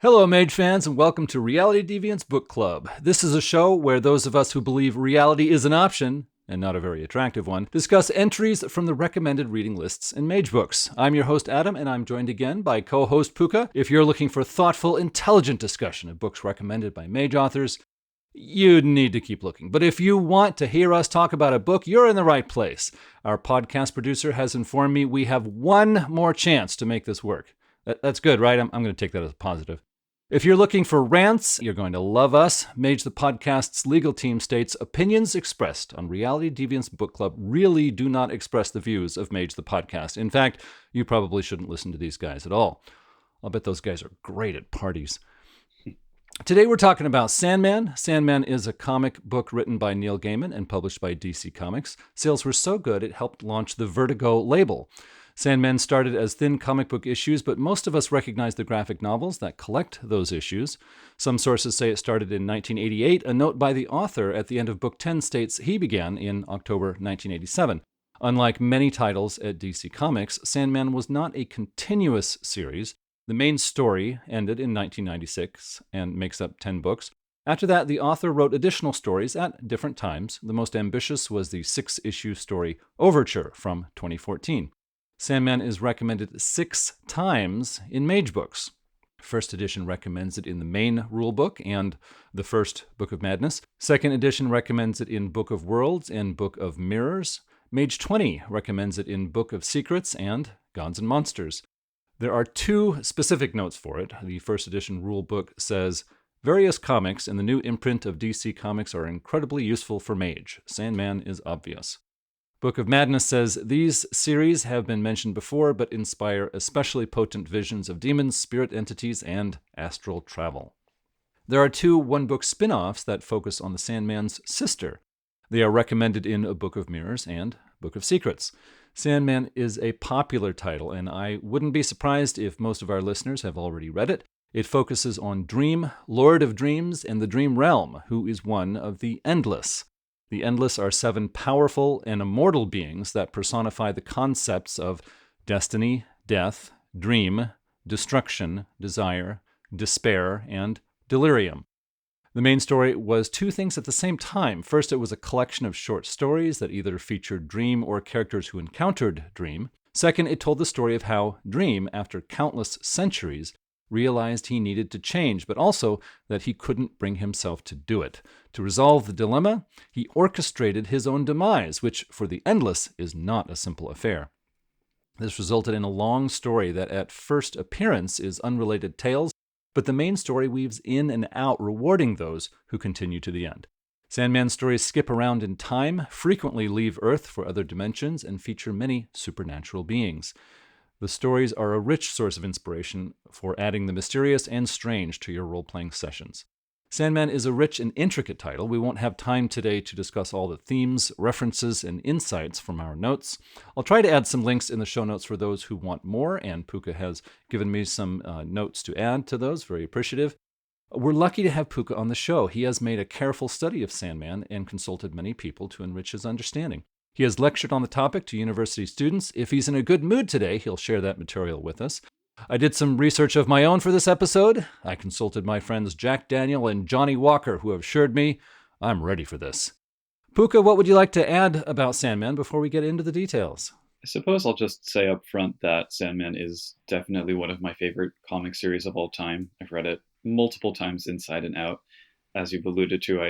Hello, Mage fans, and welcome to Reality Deviant Book Club. This is a show where those of us who believe reality is an option, and not a very attractive one, discuss entries from the recommended reading lists in Mage books. I'm your host, Adam, and I'm joined again by co-host Puka. If you're looking for thoughtful, intelligent discussion of books recommended by Mage authors, you need to keep looking. But if you want to hear us talk about a book, you're in the right place. Our podcast producer has informed me we have one more chance to make this work. That's good, right? I'm going to take that as a positive. If you're looking for rants, you're going to love us. Mage the Podcast's legal team states, opinions expressed on Reality Deviant Book Club really do not express the views of Mage the Podcast. In fact, you probably shouldn't listen to these guys at all. I'll bet those guys are great at parties. Today we're talking about Sandman. Sandman is a comic book written by Neil Gaiman and published by DC Comics. Sales were so good it helped launch the Vertigo label. Sandman started as thin comic book issues, but most of us recognize the graphic novels that collect those issues. Some sources say it started in 1988. A note by the author at the end of Book 10 states he began in October 1987. Unlike many titles at DC Comics, Sandman was not a continuous series. The main story ended in 1996 and makes up 10 books. After that, the author wrote additional stories at different times. The most ambitious was the 6-issue story Overture from 2014. Sandman is recommended 6 times in Mage books. First edition recommends it in the main rule book and the first Book of Madness. Second edition recommends it in Book of Worlds and Book of Mirrors. Mage 20 recommends it in Book of Secrets and Gods and Monsters. There are 2 specific notes for it. The first edition rule book says, various comics in the new imprint of DC Comics are incredibly useful for Mage. Sandman is obvious. Book of Madness says, these series have been mentioned before, but inspire especially potent visions of demons, spirit entities, and astral travel. There are 2 one-book spin-offs that focus on the Sandman's sister. They are recommended in A Book of Mirrors and Book of Secrets. Sandman is a popular title, and I wouldn't be surprised if most of our listeners have already read it. It focuses on Dream, Lord of Dreams, and the Dream Realm, who is one of the Endless. The Endless are 7 powerful and immortal beings that personify the concepts of destiny, death, dream, destruction, desire, despair, and delirium. The main story was 2 things at the same time. First, it was a collection of short stories that either featured Dream or characters who encountered Dream. Second, it told the story of how Dream, after countless centuries, realized he needed to change, but also that he couldn't bring himself to do it. To resolve the dilemma, he orchestrated his own demise, which for the Endless is not a simple affair. This resulted in a long story that at first appearance is unrelated tales, but the main story weaves in and out, rewarding those who continue to the end. Sandman stories skip around in time, frequently leave Earth for other dimensions, and feature many supernatural beings. The stories are a rich source of inspiration for adding the mysterious and strange to your role-playing sessions. Sandman is a rich and intricate title. We won't have time today to discuss all the themes, references, and insights from our notes. I'll try to add some links in the show notes for those who want more, and Puka has given me some notes to add to those. Very appreciative. We're lucky to have Puka on the show. He has made a careful study of Sandman and consulted many people to enrich his understanding. He has lectured on the topic to university students. If he's in a good mood today, he'll share that material with us. I did some research of my own for this episode. I consulted my friends Jack Daniel and Johnny Walker, who have assured me I'm ready for this. Puka, what would you like to add about Sandman before we get into the details? I suppose I'll just say up front that Sandman is definitely one of my favorite comic series of all time. I've read it multiple times inside and out. As you've alluded to,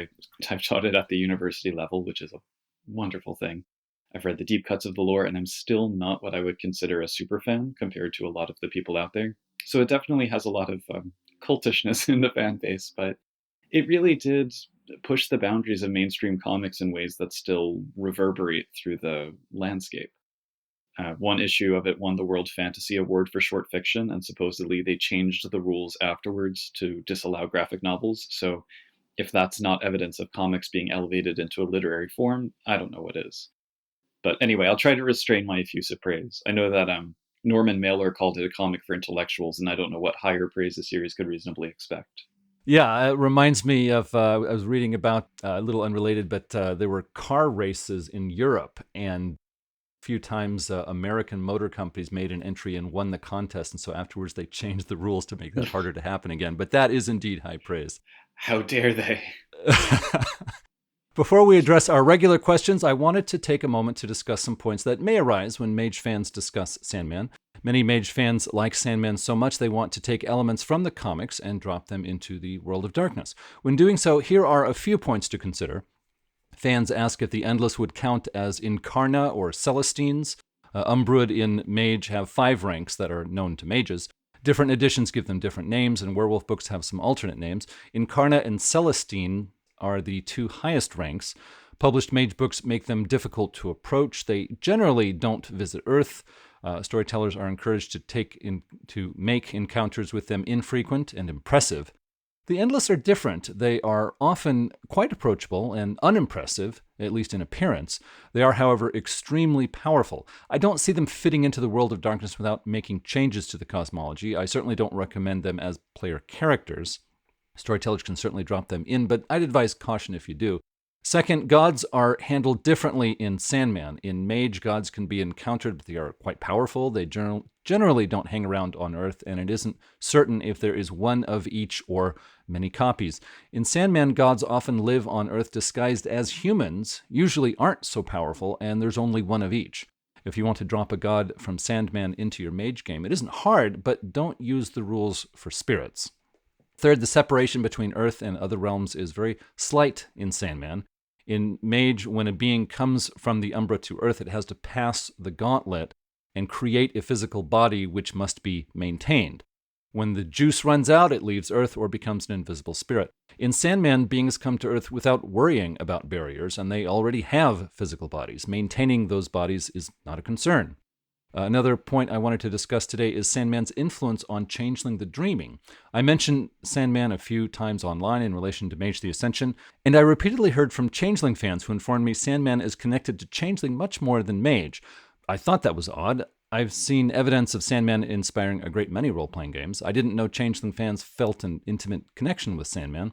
I've taught it at the university level, which is a wonderful thing. I've read the deep cuts of the lore, and I'm still not what I would consider a super fan compared to a lot of the people out there. So it definitely has a lot of cultishness in the fan base, but it really did push the boundaries of mainstream comics in ways that still reverberate through the landscape. One issue of it won the World Fantasy Award for short fiction, and supposedly they changed the rules afterwards to disallow graphic novels. So if that's not evidence of comics being elevated into a literary form, I don't know what is. But anyway, I'll try to restrain my effusive praise. I know that Norman Mailer called it a comic for intellectuals, and I don't know what higher praise the series could reasonably expect. Yeah, it reminds me of, I was reading about, a little unrelated, but there were car races in Europe, and few times American motor companies made an entry and won the contest, and so afterwards they changed the rules to make that harder to happen again. But that is indeed high praise. How dare they? Before we address our regular questions, I wanted to take a moment to discuss some points that may arise when Mage fans discuss Sandman. Many Mage fans like Sandman so much they want to take elements from the comics and drop them into the world of darkness. When doing so, here are a few points to consider. Fans ask if the Endless would count as Incarna or Celestines. Umbrood in Mage have 5 ranks that are known to mages. Different editions give them different names, and werewolf books have some alternate names. Incarna and Celestine are the 2 highest ranks. Published mage books make them difficult to approach. They generally don't visit Earth. Storytellers are encouraged to make encounters with them infrequent and impressive. The Endless are different. They are often quite approachable and unimpressive, at least in appearance. They are, however, extremely powerful. I don't see them fitting into the world of darkness without making changes to the cosmology. I certainly don't recommend them as player characters. Storytellers can certainly drop them in, but I'd advise caution if you do. Second, gods are handled differently in Sandman. In Mage, gods can be encountered, but they are quite powerful. They generally don't hang around on Earth, and it isn't certain if there is one of each or many copies. In Sandman, gods often live on Earth disguised as humans, usually aren't so powerful, and there's only one of each. If you want to drop a god from Sandman into your Mage game, it isn't hard, but don't use the rules for spirits. Third, the separation between Earth and other realms is very slight in Sandman. In Mage, when a being comes from the Umbra to Earth, it has to pass the gauntlet and create a physical body which must be maintained. When the juice runs out, it leaves Earth or becomes an invisible spirit. In Sandman, beings come to Earth without worrying about barriers, and they already have physical bodies. Maintaining those bodies is not a concern. Another point I wanted to discuss today is Sandman's influence on Changeling the Dreaming. I mentioned Sandman a few times online in relation to magetheascension, and I repeatedly heard from Changeling fans who informed me Sandman is connected to Changeling much more than Mage. I thought that was odd. I've seen evidence of Sandman inspiring a great many role-playing games. I didn't know Changeling fans felt an intimate connection with Sandman.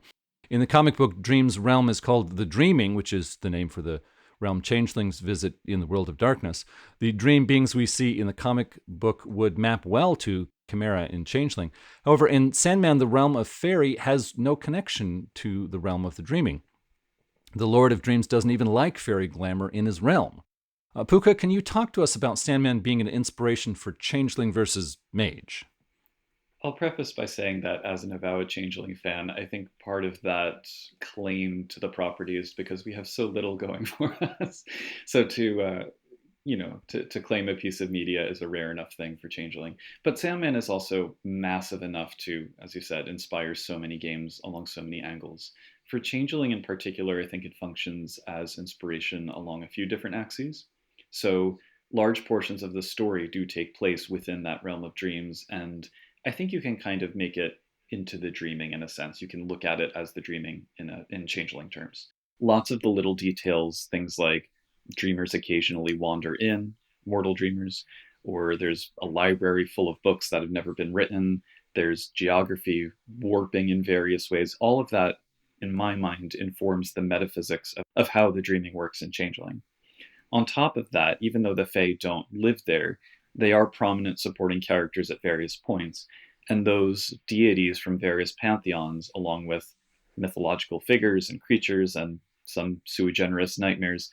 In the comic book, Dream's realm is called the Dreaming, which is the name for the realm changelings visit in the world of darkness. The dream beings we see in the comic book would map well to Chimera in Changeling. However, in Sandman, the realm of fairy has no connection to the realm of the dreaming. The Lord of Dreams doesn't even like fairy glamour in his realm. Puka, can you talk to us about Sandman being an inspiration for Changeling versus Mage? I'll preface by saying that as an avowed Changeling fan, I think part of that claim to the property is because we have so little going for us. So to claim a piece of media is a rare enough thing for Changeling. But Sandman is also massive enough to, as you said, inspire so many games along so many angles. For Changeling in particular, I think it functions as inspiration along a few different axes. So large portions of the story do take place within that realm of dreams, and I think you can kind of make it into the dreaming in a sense. You can look at it as the dreaming in Changeling terms. Lots of the little details, things like dreamers occasionally wander in, mortal dreamers, or there's a library full of books that have never been written. There's geography warping in various ways. All of that, in my mind, informs the metaphysics of how the dreaming works in Changeling. On top of that, even though the Fae don't live there, they are prominent supporting characters at various points, and those deities from various pantheons, along with mythological figures and creatures and some sui generis nightmares,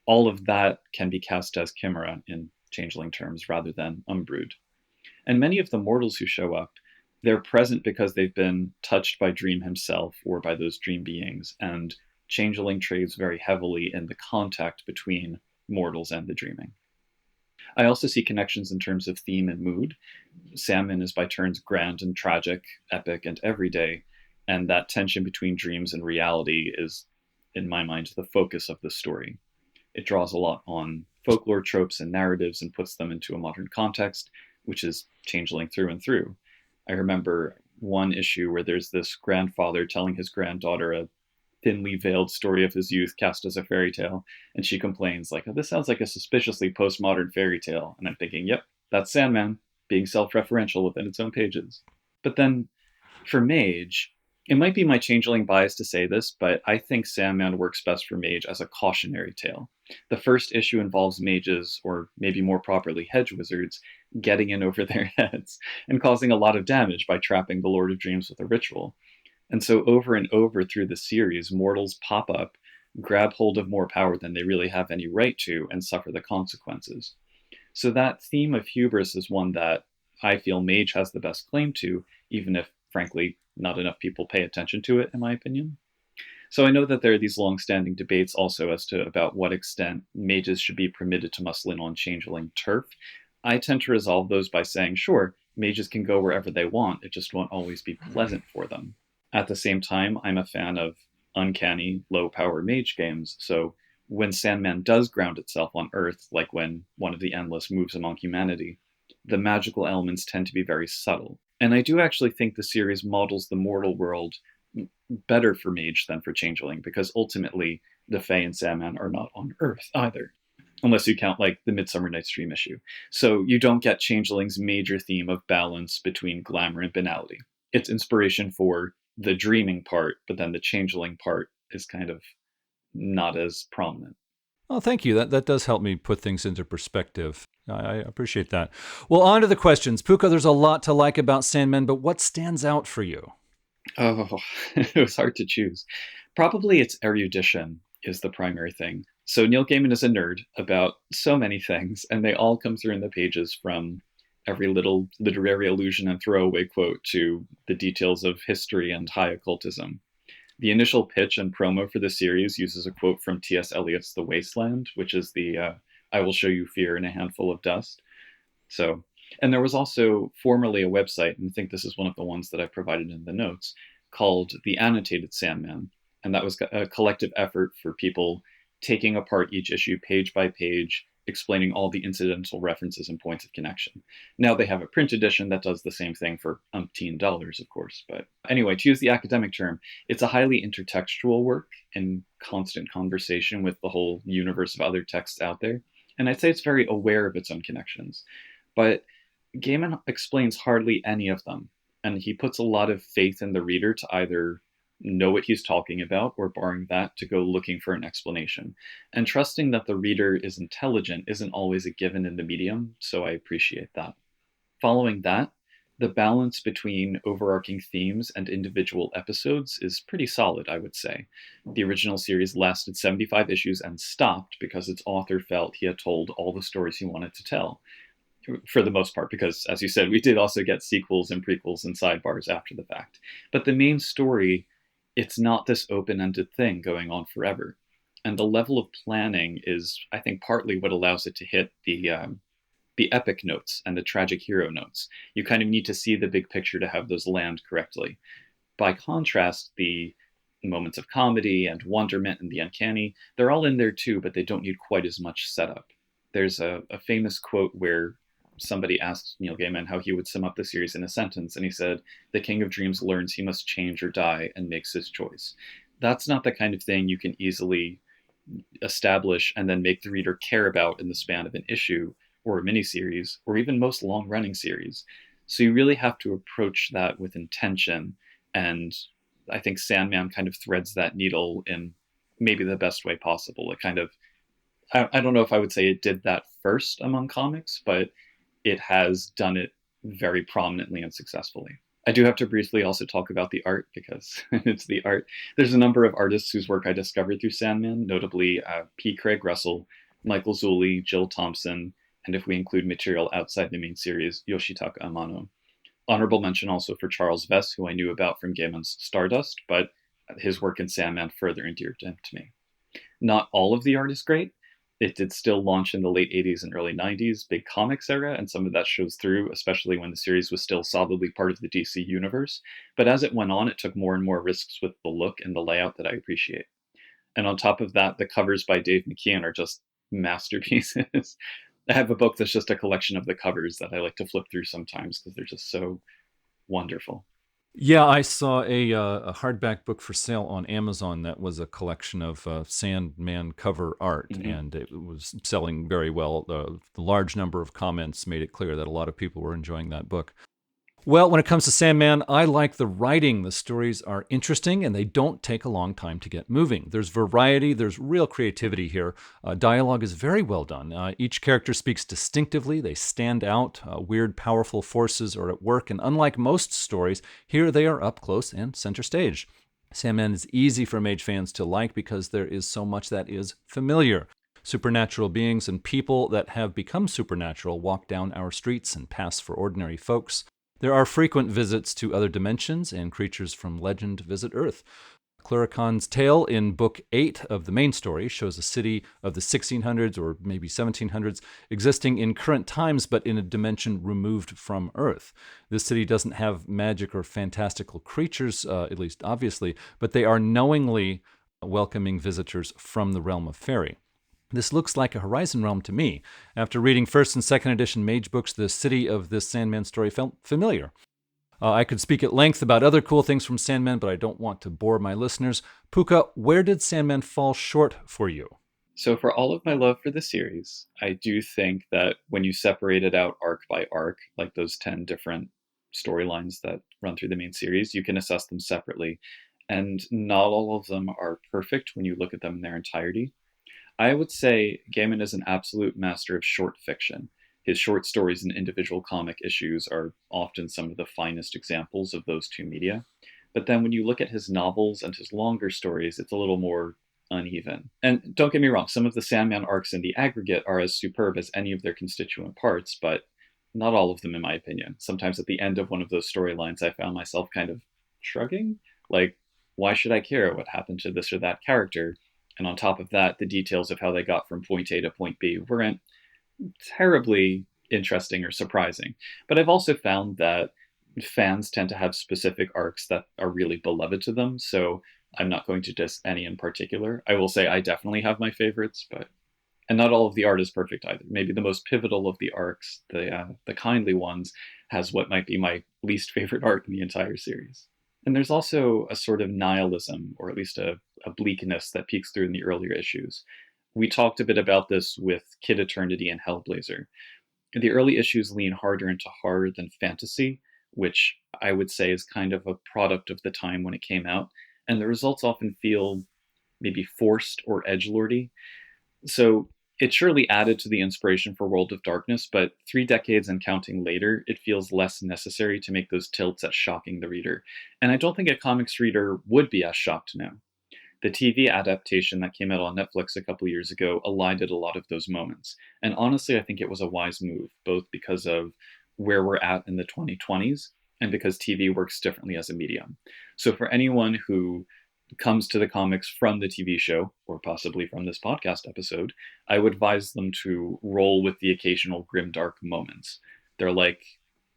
all of that can be cast as Chimera in Changeling terms rather than Umbrood. And many of the mortals who show up, they're present because they've been touched by Dream himself or by those dream beings, and Changeling trades very heavily in the contact between mortals and the dreaming. I also see connections in terms of theme and mood. Sandman is by turns grand and tragic, epic and everyday, and that tension between dreams and reality is, in my mind, the focus of the story. It draws a lot on folklore tropes and narratives and puts them into a modern context, which is Changeling through and through. I remember one issue where there's this grandfather telling his granddaughter a thinly veiled story of his youth cast as a fairy tale, and she complains like, oh, this sounds like a suspiciously postmodern fairy tale. And I'm thinking, yep, that's Sandman being self-referential within its own pages. But then for Mage, It might be my changeling bias to say this, but I think Sandman works best for Mage as a cautionary tale. The first issue involves mages, or maybe more properly, hedge wizards, getting in over their heads and causing a lot of damage by trapping the Lord of Dreams with a ritual. And so, over and over through the series, mortals pop up, grab hold of more power than they really have any right to, and suffer the consequences. So, that theme of hubris is one that I feel Mage has the best claim to, even if, frankly, not enough people pay attention to it, in my opinion. So I know that there are these long-standing debates also as to about what extent mages should be permitted to muscle in on changeling turf. I tend to resolve those by saying, sure, mages can go wherever they want, it just won't always be pleasant for them. At the same time, I'm a fan of uncanny, low-power mage games, so when Sandman does ground itself on Earth, like when one of the Endless moves among humanity, the magical elements tend to be very subtle. And I do actually think the series models the mortal world better for Mage than for Changeling, because ultimately the Fae and Sandman are not on Earth either, unless you count like the Midsummer Night's Dream issue. So you don't get Changeling's major theme of balance between glamour and banality. It's inspiration for the dreaming part, but then the Changeling part is kind of not as prominent. Oh, thank you. That does help me put things into perspective. I appreciate that. Well, on to the questions. Puka, there's a lot to like about Sandman, but what stands out for you? Oh, it was hard to choose. Probably its erudition is the primary thing. So Neil Gaiman is a nerd about so many things, and they all come through in the pages, from every little literary allusion and throwaway quote to the details of history and high occultism. The initial pitch and promo for the series uses a quote from T.S. Eliot's The Wasteland, which is the I will show you fear in a handful of dust. So, and there was also formerly a website, and I think this is one of the ones that I provided in the notes, called the Annotated Sandman. And that was a collective effort for people taking apart each issue page by page, explaining all the incidental references and points of connection. Now they have a print edition that does the same thing for $umpteen, of course. But anyway, to use the academic term, it's a highly intertextual work in constant conversation with the whole universe of other texts out there. And I'd say it's very aware of its own connections. But Gaiman explains hardly any of them, and he puts a lot of faith in the reader to either know what he's talking about, or barring that, to go looking for an explanation. And trusting that the reader is intelligent isn't always a given in the medium, so I appreciate that. Following that, the balance between overarching themes and individual episodes is pretty solid, I would say. The original series lasted 75 issues and stopped because its author felt he had told all the stories he wanted to tell, for the most part, because, as you said, we did also get sequels and prequels and sidebars after the fact. But the main story, it's not this open-ended thing going on forever. And the level of planning is, I think, partly what allows it to hit the epic notes and the tragic hero notes. You kind of need to see the big picture to have those land correctly. By contrast, the moments of comedy and wonderment and the uncanny, they're all in there too, but they don't need quite as much setup. There's a famous quote where somebody asked Neil Gaiman how he would sum up the series in a sentence, and he said, "The King of Dreams learns he must change or die and makes his choice." That's not the kind of thing you can easily establish and then make the reader care about in the span of an issue or a miniseries, or even most long-running series. So you really have to approach that with intention, and I think Sandman kind of threads that needle in maybe the best way possible. It kind of, I don't know if I would say it did that first among comics, but it has done it very prominently and successfully. I do have to briefly also talk about the art, because it's the art. There's a number of artists whose work I discovered through Sandman, notably P. Craig Russell, Michael Zulli, Jill Thompson, and if we include material outside the main series, Yoshitaka Amano. Honorable mention also for Charles Vess, who I knew about from Gaiman's Stardust, but his work in Sandman further endeared him to me. Not all of the art is great. It did still launch in the late 80s and early 90s, big comics era, and some of that shows through, especially when the series was still solidly part of the DC universe. But as it went on, it took more and more risks with the look and the layout that I appreciate. And on top of that, the covers by Dave McKeon are just masterpieces. I have a book that's just a collection of the covers that I like to flip through sometimes because they're just so wonderful. Yeah, I saw a hardback book for sale on Amazon that was a collection of Sandman cover art, and it was selling very well. The large number of comments made it clear that a lot of people were enjoying that book. Well, when it comes to Sandman, I like the writing. The stories are interesting and they don't take a long time to get moving. There's variety, there's real creativity here. Dialogue is very well done. Each character speaks distinctively, they stand out. Weird, powerful forces are at work, and unlike most stories, here they are up close and center stage. Sandman is easy for Mage fans to like because there is so much that is familiar. Supernatural beings and people that have become supernatural walk down our streets and pass for ordinary folks. There are frequent visits to other dimensions, and creatures from legend visit Earth. Cluracan's tale in Book 8 of the main story shows a city of the 1600s or maybe 1700s existing in current times but in a dimension removed from Earth. This city doesn't have magic or fantastical creatures, at least obviously, but they are knowingly welcoming visitors from the realm of fairy. This looks like a Horizon realm to me. After reading first and second edition Mage books, the city of this Sandman story felt familiar. I could speak at length about other cool things from Sandman, but I don't want to bore my listeners. Puka, where did Sandman fall short for you? So, for all of my love for the series, I do think that when you separate it out arc by arc, like those 10 different storylines that run through the main series, you can assess them separately. And not all of them are perfect when you look at them in their entirety. I would say Gaiman is an absolute master of short fiction. His short stories and individual comic issues are often some of the finest examples of those two media. But then when you look at his novels and his longer stories, it's a little more uneven. And don't get me wrong, some of the Sandman arcs in the aggregate are as superb as any of their constituent parts, but not all of them, in my opinion. Sometimes at the end of one of those storylines, I found myself kind of shrugging. Like, why should I care what happened to this or that character? And on top of that, the details of how they got from point A to point B weren't terribly interesting or surprising. But I've also found that fans tend to have specific arcs that are really beloved to them. So I'm not going to diss any in particular. I will say I definitely have my favorites, but and not all of the art is perfect either. Maybe the most pivotal of the arcs, the kindly ones, has what might be my least favorite art in the entire series. And there's also a sort of nihilism, or at least a bleakness that peeks through in the earlier issues. We talked a bit about this with Kid Eternity and Hellblazer. The early issues lean harder into horror than fantasy, which I would say is kind of a product of the time when it came out, and the results often feel maybe forced or edgelordy. So it surely added to the inspiration for World of Darkness, but 3 decades and counting later, it feels less necessary to make those tilts at shocking the reader. And I don't think a comics reader would be as shocked now. The TV adaptation that came out on Netflix a couple years ago elided a lot of those moments. And honestly, I think it was a wise move, both because of where we're at in the 2020s and because TV works differently as a medium. So for anyone who comes to the comics from the TV show, or possibly from this podcast episode, I would advise them to roll with the occasional grimdark moments. They're like,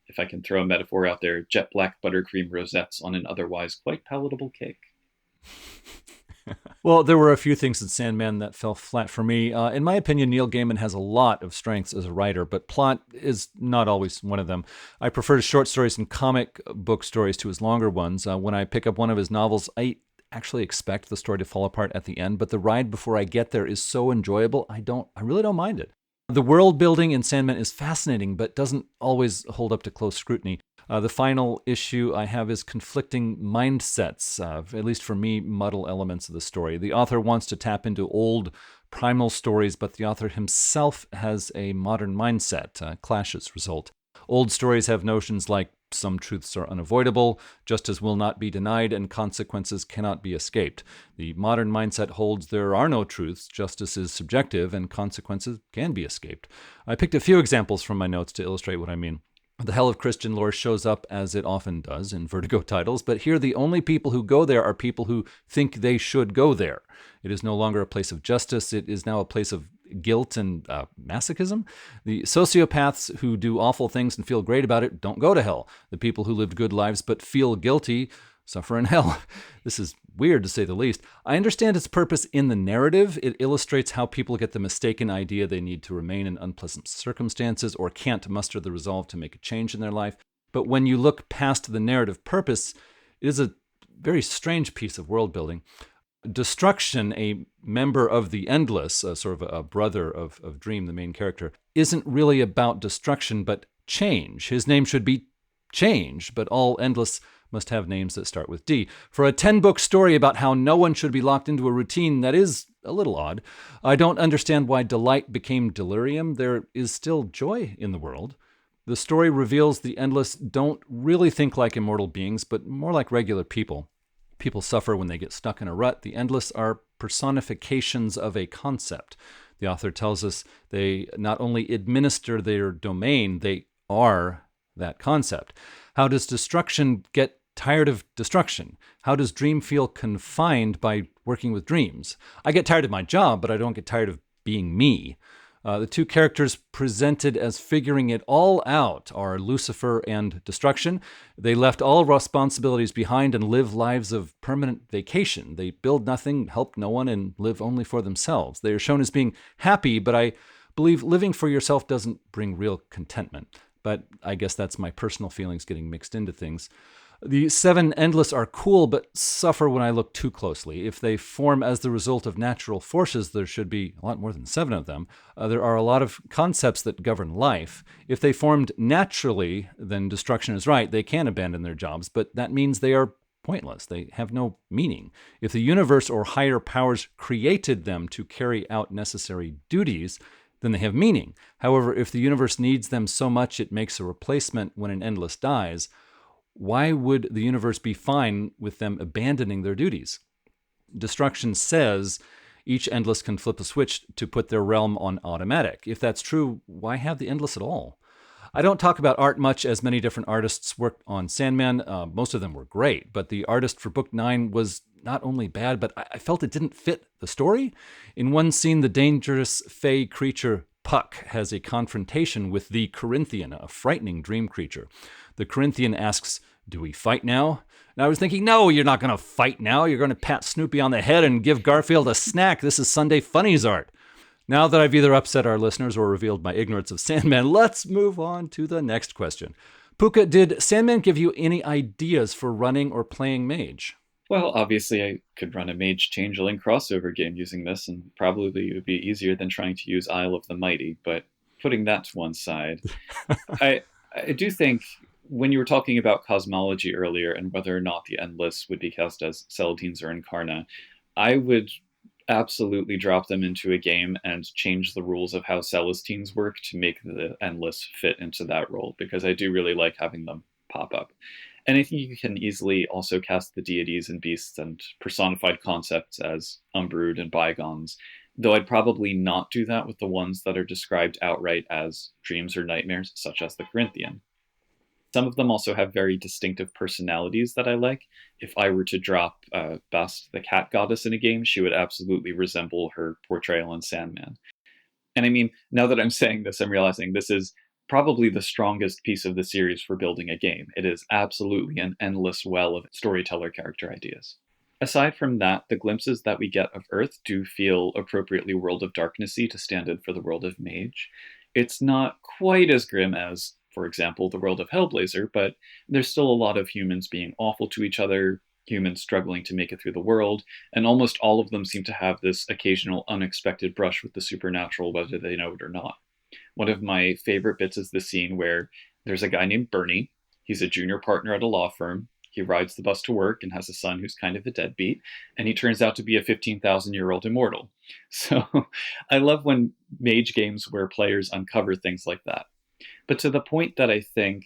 if I can throw a metaphor out there, jet black buttercream rosettes on an otherwise quite palatable cake. Well, there were a few things in Sandman that fell flat for me. In my opinion, Neil Gaiman has a lot of strengths as a writer, but plot is not always one of them. I prefer his short stories and comic book stories to his longer ones. When I pick up one of his novels, I actually expect the story to fall apart at the end, but the ride before I get there is so enjoyable, I really don't mind it. The world building in Sandman is fascinating, but doesn't always hold up to close scrutiny. The final issue I have is conflicting mindsets, at least for me, muddle elements of the story. The author wants to tap into old primal stories, but the author himself has a modern mindset. Clashes result. Old stories have notions like some truths are unavoidable, justice will not be denied, and consequences cannot be escaped. The modern mindset holds there are no truths, justice is subjective, and consequences can be escaped. I picked a few examples from my notes to illustrate what I mean. The hell of Christian lore shows up, as it often does, in Vertigo titles, but here the only people who go there are people who think they should go there. It is no longer a place of justice, it is now a place of guilt and masochism. The sociopaths who do awful things and feel great about it don't go to hell. The people who lived good lives but feel guilty suffer in hell. This is weird, to say the least. I understand its purpose in the narrative. It illustrates how people get the mistaken idea they need to remain in unpleasant circumstances or can't muster the resolve to make a change in their life. But when you look past the narrative purpose, it is a very strange piece of world building. Destruction, a member of the Endless, sort of a brother of Dream, the main character, isn't really about destruction, but change. His name should be change, but all endless must have names that start with D. For a 10-book story about how no one should be locked into a routine, that is a little odd. I don't understand why delight became delirium. There is still joy in the world. The story reveals the endless don't really think like immortal beings, but more like regular people. People suffer when they get stuck in a rut. The endless are personifications of a concept. The author tells us they not only administer their domain, they are that concept. How does destruction get tired of destruction? How does dream feel confined by working with dreams? I get tired of my job, but I don't get tired of being me. The two characters presented as figuring it all out are Lucifer and Destruction. They left all responsibilities behind and live lives of permanent vacation. They build nothing, help no one, and live only for themselves. They are shown as being happy, but I believe living for yourself doesn't bring real contentment. But I guess that's my personal feelings getting mixed into things. The 7 endless are cool, but suffer when I look too closely. If they form as the result of natural forces, there should be a lot more than 7 of them. There are a lot of concepts that govern life. If they formed naturally, then destruction is right. They can abandon their jobs, but that means they are pointless. They have no meaning. If the universe or higher powers created them to carry out necessary duties, then they have meaning. However, if the universe needs them so much it makes a replacement when an endless dies, why would the universe be fine with them abandoning their duties? Destruction says each endless can flip a switch to put their realm on automatic. If that's true, why have the endless at all? I don't talk about art much, as many different artists worked on Sandman. Most of them were great, but the artist for book 9 was not only bad, but I felt it didn't fit the story. In one scene, the dangerous fey creature Puck has a confrontation with the Corinthian, a frightening dream creature. The Corinthian asks, "Do we fight now?" And I was thinking, no, you're not going to fight now. You're going to pat Snoopy on the head and give Garfield a snack. This is Sunday Funnies art. Now that I've either upset our listeners or revealed my ignorance of Sandman, let's move on to the next question. Puka, did Sandman give you any ideas for running or playing mage? Well, obviously, I could run a Mage Changeling crossover game using this, and probably it would be easier than trying to use Isle of the Mighty. But putting that to one side, I do think when you were talking about cosmology earlier and whether or not the Endless would be cast as Celadines or Incarna, I would absolutely drop them into a game and change the rules of how Celestines work to make the Endless fit into that role, because I do really like having them pop up. And I think you can easily also cast the deities and beasts and personified concepts as Umbrood and Bygones, though I'd probably not do that with the ones that are described outright as dreams or nightmares, such as the Corinthian. Some of them also have very distinctive personalities that I like. If I were to drop Bast, the cat goddess, in a game, she would absolutely resemble her portrayal in Sandman. And I mean, now that I'm saying this, I'm realizing this is probably the strongest piece of the series for building a game. It is absolutely an endless well of storyteller character ideas. Aside from that, the glimpses that we get of Earth do feel appropriately World of Darknessy to stand in for the world of Mage. It's not quite as grim as, for example, the world of Hellblazer, but there's still a lot of humans being awful to each other, humans struggling to make it through the world, and almost all of them seem to have this occasional unexpected brush with the supernatural, whether they know it or not. One of my favorite bits is the scene where there's a guy named Bernie. He's a junior partner at a law firm. He rides the bus to work and has a son who's kind of a deadbeat, and he turns out to be a 15,000-year-old immortal. So I love when mage games where players uncover things like that. But to the point that I think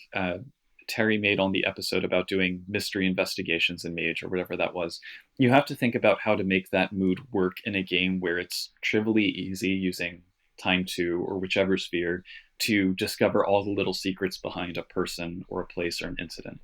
Terry made on the episode about doing mystery investigations in Mage, or whatever that was, you have to think about how to make that mood work in a game where it's trivially easy using Time 2 or whichever sphere to discover all the little secrets behind a person or a place or an incident.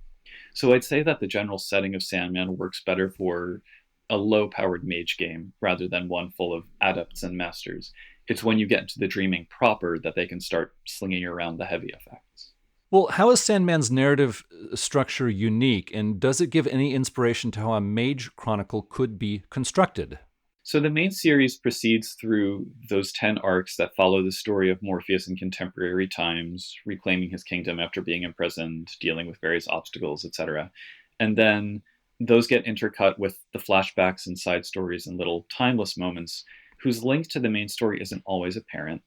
So I'd say that the general setting of Sandman works better for a low-powered mage game rather than one full of adepts and masters. It's when you get into the dreaming proper that they can start slinging around the heavy effects. Well, how is Sandman's narrative structure unique, and does it give any inspiration to how a mage chronicle could be constructed? So the main series proceeds through those 10 arcs that follow the story of Morpheus in contemporary times, reclaiming his kingdom after being imprisoned, dealing with various obstacles, etc. And then those get intercut with the flashbacks and side stories and little timeless moments whose link to the main story isn't always apparent.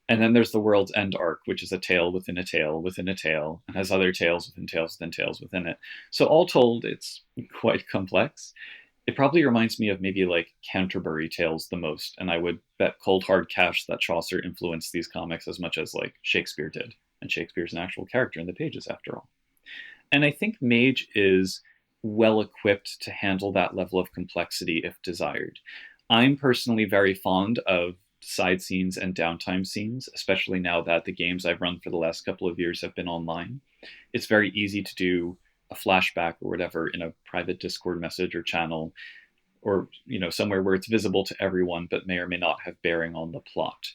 And then there's the World's End arc, which is a tale within a tale within a tale, and has other tales within tales within tales within it. So all told, it's quite complex. It probably reminds me of maybe like Canterbury Tales the most, and I would bet cold hard cash that Chaucer influenced these comics as much as like Shakespeare did. And Shakespeare's an actual character in the pages after all. And I think Mage is well equipped to handle that level of complexity if desired. I'm personally very fond of side scenes and downtime scenes, especially now that the games I've run for the last couple of years have been online. It's very easy to do a flashback or whatever in a private Discord message or channel, or somewhere where it's visible to everyone but may or may not have bearing on the plot.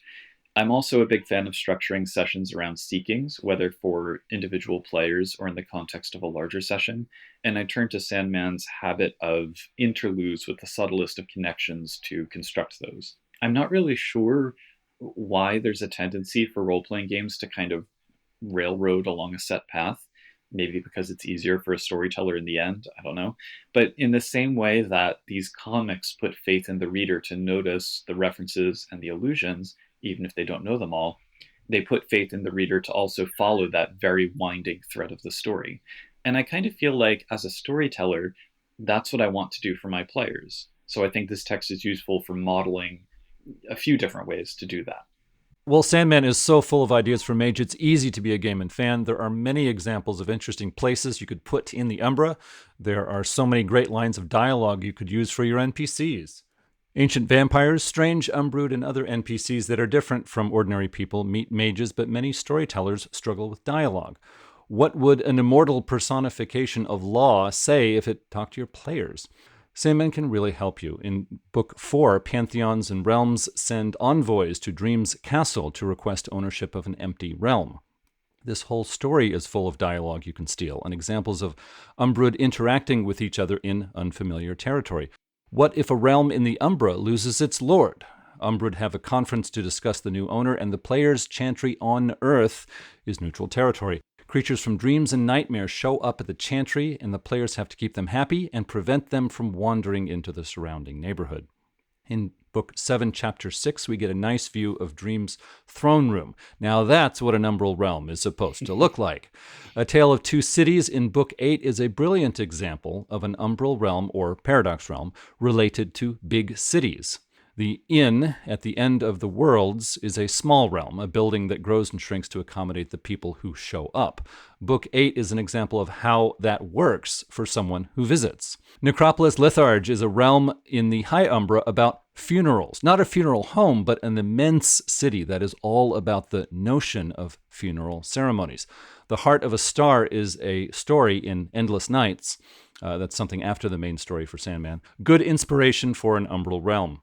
I'm also a big fan of structuring sessions around seekings, whether for individual players or in the context of a larger session, and I turn to Sandman's habit of interludes with the subtlest of connections to construct those. I'm not really sure why there's a tendency for role-playing games to kind of railroad along a set path. Maybe because it's easier for a storyteller in the end, I don't know. But in the same way that these comics put faith in the reader to notice the references and the allusions, even if they don't know them all, they put faith in the reader to also follow that very winding thread of the story. And I kind of feel like, as a storyteller, that's what I want to do for my players. So I think this text is useful for modeling a few different ways to do that. Well, Sandman is so full of ideas for Mage, it's easy to be a Gaiman fan. There are many examples of interesting places you could put in the Umbra. There are so many great lines of dialogue you could use for your NPCs. Ancient vampires, strange, umbrood, and other NPCs that are different from ordinary people meet mages, but many storytellers struggle with dialogue. What would an immortal personification of law say if it talked to your players? Sandman can really help you. In Book 4, Pantheons and Realms send envoys to Dream's castle to request ownership of an empty realm. This whole story is full of dialogue you can steal and examples of Umbrood interacting with each other in unfamiliar territory. What if a realm in the Umbra loses its lord? Umbrood have a conference to discuss the new owner, and the player's chantry on Earth is neutral territory. Creatures from dreams and nightmares show up at the chantry, and the players have to keep them happy and prevent them from wandering into the surrounding neighborhood. In Book 7, Chapter 6, we get a nice view of Dream's throne room. Now that's what an umbral realm is supposed to look like. A Tale of Two Cities in Book 8 is a brilliant example of an umbral realm, or paradox realm, related to big cities. The inn at the end of the worlds is a small realm, a building that grows and shrinks to accommodate the people who show up. Book 8 is an example of how that works for someone who visits. Necropolis Litharge is a realm in the High Umbra about funerals. Not a funeral home, but an immense city that is all about the notion of funeral ceremonies. The Heart of a Star is a story in Endless Nights. That's something after the main story for Sandman. Good inspiration for an umbral realm.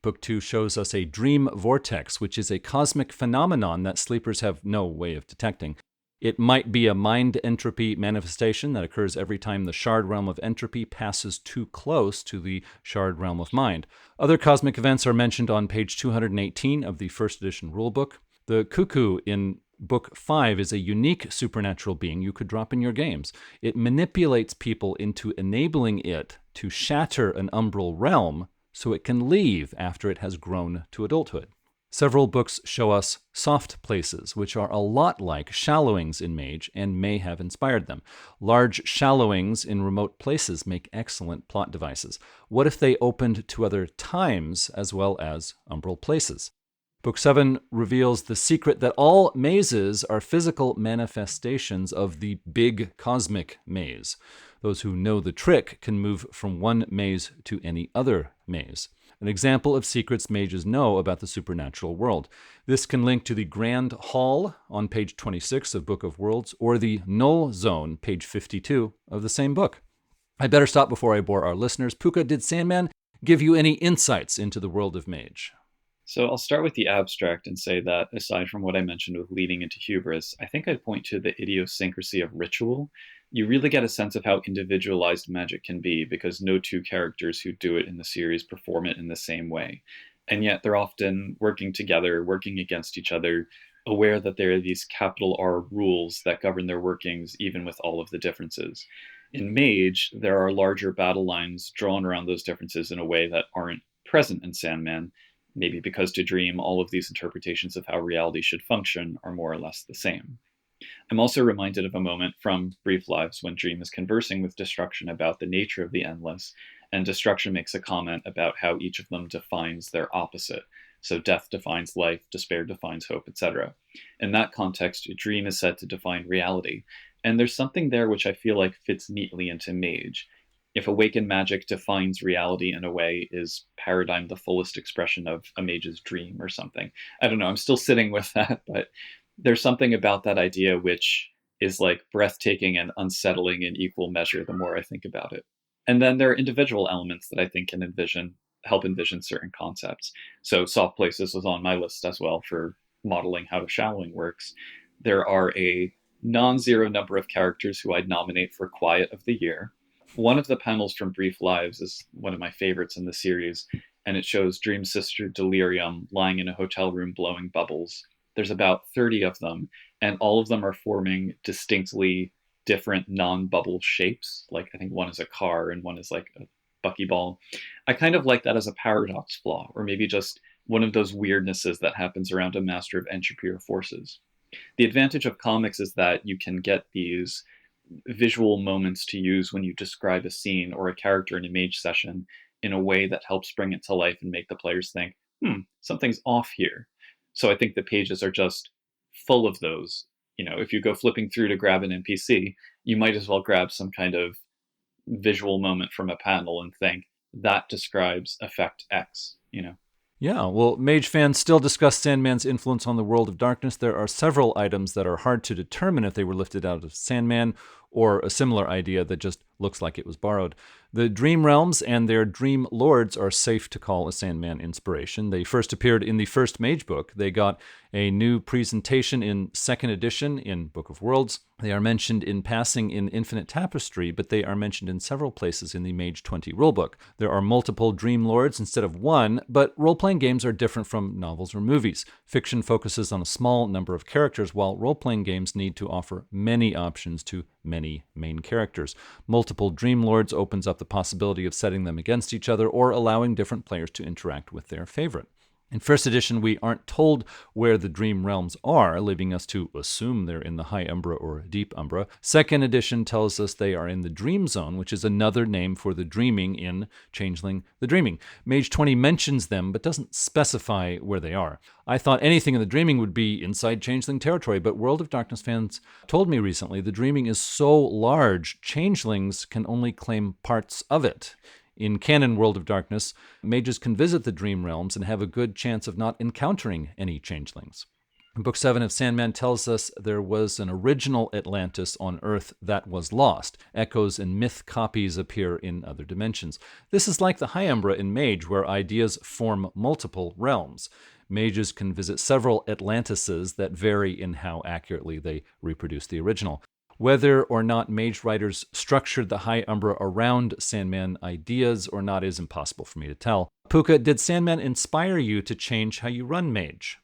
Book 2 shows us a dream vortex, which is a cosmic phenomenon that sleepers have no way of detecting. It might be a mind entropy manifestation that occurs every time the shard realm of entropy passes too close to the shard realm of mind. Other cosmic events are mentioned on page 218 of the first edition rulebook. The cuckoo in Book 5 is a unique supernatural being you could drop in your games. It manipulates people into enabling it to shatter an umbral realm so it can leave after it has grown to adulthood. Several books show us soft places, which are a lot like shallowings in Mage and may have inspired them. Large shallowings in remote places make excellent plot devices. What if they opened to other times as well as umbral places? Book 7 reveals the secret that all mazes are physical manifestations of the big cosmic maze. Those who know the trick can move from one maze to any other maze. An example of secrets mages know about the supernatural world. This can link to the Grand Hall on page 26 of Book of Worlds, or the Null Zone, page 52 of the same book. I'd better stop before I bore our listeners. Puka, did Sandman give you any insights into the world of Mage? So I'll start with the abstract and say that, aside from what I mentioned with leading into hubris, I think I'd point to the idiosyncrasy of ritual. You really get a sense of how individualized magic can be because no two characters who do it in the series perform it in the same way. And yet they're often working together, working against each other, aware that there are these capital R rules that govern their workings even with all of the differences. In Mage, there are larger battle lines drawn around those differences in a way that aren't present in Sandman, maybe because to Dream, all of these interpretations of how reality should function are more or less the same. I'm also reminded of a moment from Brief Lives when Dream is conversing with Destruction about the nature of the endless, and Destruction makes a comment about how each of them defines their opposite. So death defines life, despair defines hope, etc. In that context, Dream is said to define reality, and there's something there which I feel like fits neatly into Mage. If awakened magic defines reality in a way, is paradigm the fullest expression of a mage's dream or something? I don't know, I'm still sitting with that, but there's something about that idea which is like breathtaking and unsettling in equal measure the more I think about it. And then there are individual elements that I think can help envision certain concepts. So Soft Places was on my list as well for modeling how shallowing works. There are a non-zero number of characters who I'd nominate for Quiet of the Year. One of the panels from Brief Lives is one of my favorites in the series, and it shows Dream's sister Delirium lying in a hotel room blowing bubbles. There's about 30 of them, and all of them are forming distinctly different non-bubble shapes. Like I think one is a car and one is like a buckyball. I kind of like that as a paradox flaw, or maybe just one of those weirdnesses that happens around a master of entropy or forces. The advantage of comics is that you can get these visual moments to use when you describe a scene or a character in a mage session in a way that helps bring it to life and make the players think, something's off here. So I think the pages are just full of those. You know, if you go flipping through to grab an NPC, you might as well grab some kind of visual moment from a panel and think that describes effect X, you know. Yeah, well, Mage fans still discuss Sandman's influence on the world of darkness. There are several items that are hard to determine if they were lifted out of Sandman or a similar idea that just looks like it was borrowed. The Dream Realms and their Dream Lords are safe to call a Sandman inspiration. They first appeared in the first Mage book. They got a new presentation in second edition in Book of Worlds. They are mentioned in passing in Infinite Tapestry, but they are mentioned in several places in the Mage 20 rulebook. There are multiple Dream Lords instead of one, but role-playing games are different from novels or movies. Fiction focuses on a small number of characters, while role-playing games need to offer many options to many main characters. Multiple Dream Lords opens up the possibility of setting them against each other or allowing different players to interact with their favorite. In first edition, we aren't told where the Dream Realms are, leaving us to assume they're in the High Umbra or Deep Umbra. Second edition tells us they are in the Dream Zone, which is another name for the dreaming in Changeling the Dreaming. Mage 20 mentions them, but doesn't specify where they are. I thought anything in the Dreaming would be inside Changeling territory, but World of Darkness fans told me recently the Dreaming is so large, Changelings can only claim parts of it. In canon World of Darkness, mages can visit the Dream Realms and have a good chance of not encountering any changelings. Book 7 of Sandman tells us there was an original Atlantis on Earth that was lost. Echoes and myth copies appear in other dimensions. This is like the High Umbra in Mage, where ideas form multiple realms. Mages can visit several Atlantises that vary in how accurately they reproduce the original. Whether or not Mage writers structured the High Umbra around Sandman ideas or not is impossible for me to tell. Puka, did Sandman inspire you to change how you run Mage?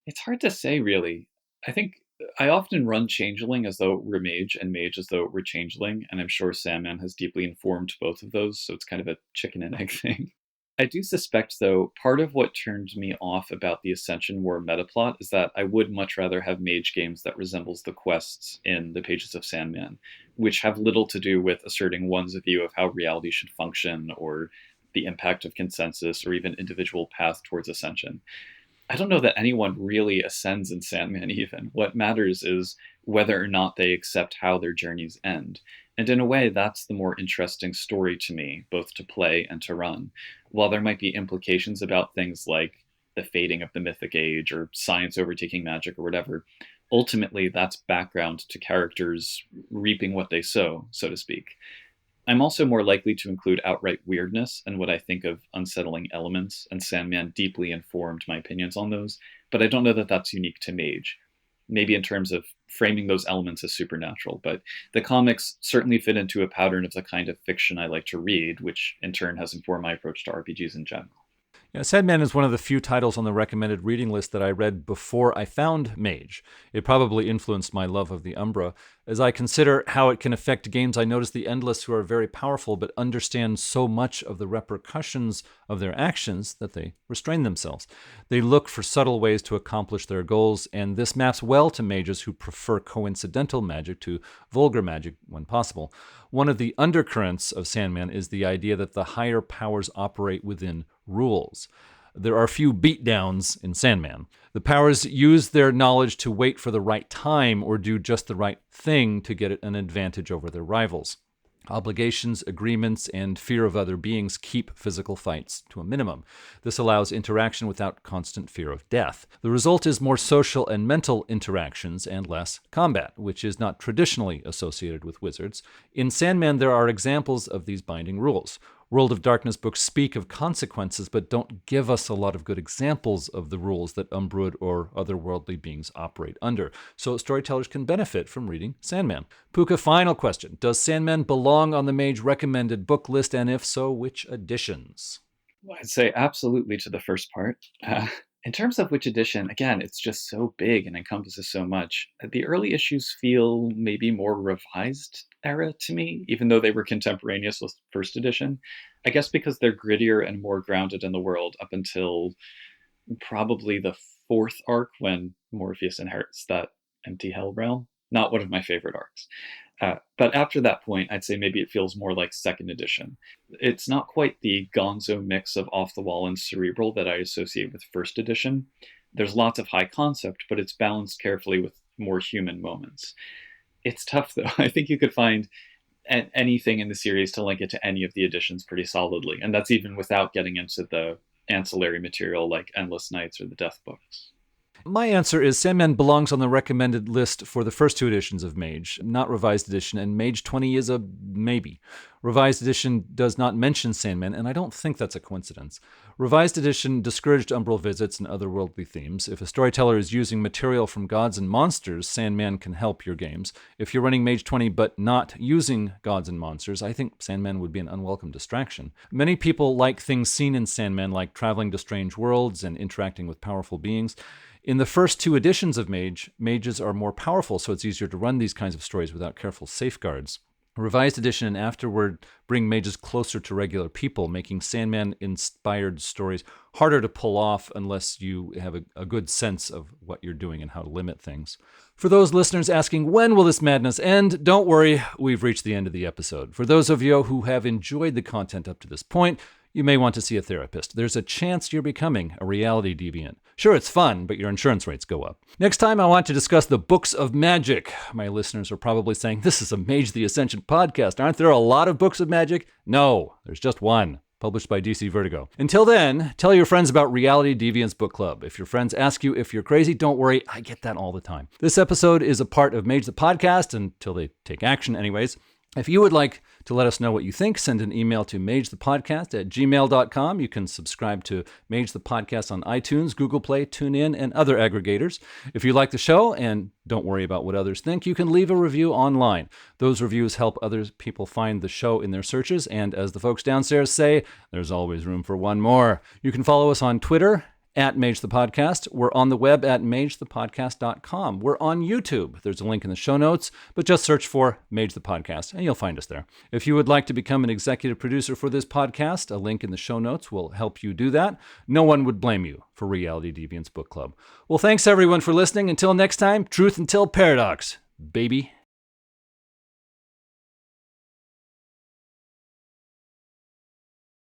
It's hard to say, really. I think I often run Changeling as though it were Mage and Mage as though it were Changeling, and I'm sure Sandman has deeply informed both of those, so it's kind of a chicken and egg thing. I do suspect, though, part of what turned me off about the Ascension War metaplot is that I would much rather have mage games that resembles the quests in the pages of Sandman, which have little to do with asserting one's view of how reality should function or the impact of consensus or even individual path towards ascension. I don't know that anyone really ascends in Sandman even. What matters is whether or not they accept how their journeys end. And in a way, that's the more interesting story to me, both to play and to run. While there might be implications about things like the fading of the mythic age or science overtaking magic or whatever, ultimately that's background to characters reaping what they sow, so to speak. I'm also more likely to include outright weirdness and what I think of unsettling elements, and Sandman deeply informed my opinions on those, but I don't know that that's unique to Mage. Maybe in terms of framing those elements as supernatural, but the comics certainly fit into a pattern of the kind of fiction I like to read, which in turn has informed my approach to RPGs in general. Yeah, Sandman is one of the few titles on the recommended reading list that I read before I found Mage. It probably influenced my love of the Umbra. As I consider how it can affect games, I notice the endless who are very powerful but understand so much of the repercussions of their actions that they restrain themselves. They look for subtle ways to accomplish their goals, and this maps well to mages who prefer coincidental magic to vulgar magic when possible. One of the undercurrents of Sandman is the idea that the higher powers operate within rules. There are few beatdowns in Sandman. The powers use their knowledge to wait for the right time or do just the right thing to get an advantage over their rivals. Obligations, agreements, and fear of other beings keep physical fights to a minimum. This allows interaction without constant fear of death. The result is more social and mental interactions and less combat, which is not traditionally associated with wizards. In Sandman, there are examples of these binding rules. World of Darkness books speak of consequences, but don't give us a lot of good examples of the rules that Umbrood or otherworldly beings operate under. So storytellers can benefit from reading Sandman. Pook, a final question. Does Sandman belong on the Mage recommended book list, and if so, which editions? Well, I'd say absolutely to the first part. In terms of which edition, again, it's just so big and encompasses so much. The early issues feel maybe more revised era to me, even though they were contemporaneous with first edition. I guess because they're grittier and more grounded in the world up until probably the fourth arc when Morpheus inherits that empty hell realm. Not one of my favorite arcs. But after that point, I'd say maybe it feels more like second edition. It's not quite the gonzo mix of off the wall and cerebral that I associate with first edition. There's lots of high concept, but it's balanced carefully with more human moments. It's tough, though. I think you could find anything in the series to link it to any of the editions pretty solidly. And that's even without getting into the ancillary material like Endless Nights or the Death books. My answer is Sandman belongs on the recommended list for the first two editions of Mage, not Revised Edition, and Mage 20 is a maybe. Revised Edition does not mention Sandman, and I don't think that's a coincidence. Revised Edition discouraged umbral visits and otherworldly themes. If a storyteller is using material from gods and monsters, Sandman can help your games. If you're running Mage 20 but not using gods and monsters, I think Sandman would be an unwelcome distraction. Many people like things seen in Sandman, like traveling to strange worlds and interacting with powerful beings. In the first two editions of Mage, mages are more powerful, so it's easier to run these kinds of stories without careful safeguards. Revised Edition and afterward bring mages closer to regular people, making Sandman-inspired stories harder to pull off unless you have a good sense of what you're doing and how to limit things. For those listeners asking, when will this madness end? Don't worry, we've reached the end of the episode. For those of you who have enjoyed the content up to this point, you may want to see a therapist. There's a chance you're becoming a reality deviant. Sure, it's fun, but your insurance rates go up. Next time, I want to discuss the books of magic. My listeners are probably saying, this is a Mage the Ascension podcast. Aren't there a lot of books of magic? No, there's just one, published by DC Vertigo. Until then, tell your friends about Reality Deviant Book Club. If your friends ask you if you're crazy, don't worry, I get that all the time. This episode is a part of Mage the podcast, until they take action anyways. If you would like to let us know what you think, send an email to magethepodcast@gmail.com. You can subscribe to Mage the Podcast on iTunes, Google Play, TuneIn, and other aggregators. If you like the show and don't worry about what others think, you can leave a review online. Those reviews help other people find the show in their searches, and as the folks downstairs say, there's always room for one more. You can follow us on Twitter, at Mage the Podcast. We're on the web at magethepodcast.com. We're on YouTube. There's a link in the show notes, but just search for Mage the Podcast and you'll find us there. If you would like to become an executive producer for this podcast, a link in the show notes will help you do that. No one would blame you for Reality Deviant Book Club. Well, thanks everyone for listening. Until next time, truth until paradox, baby.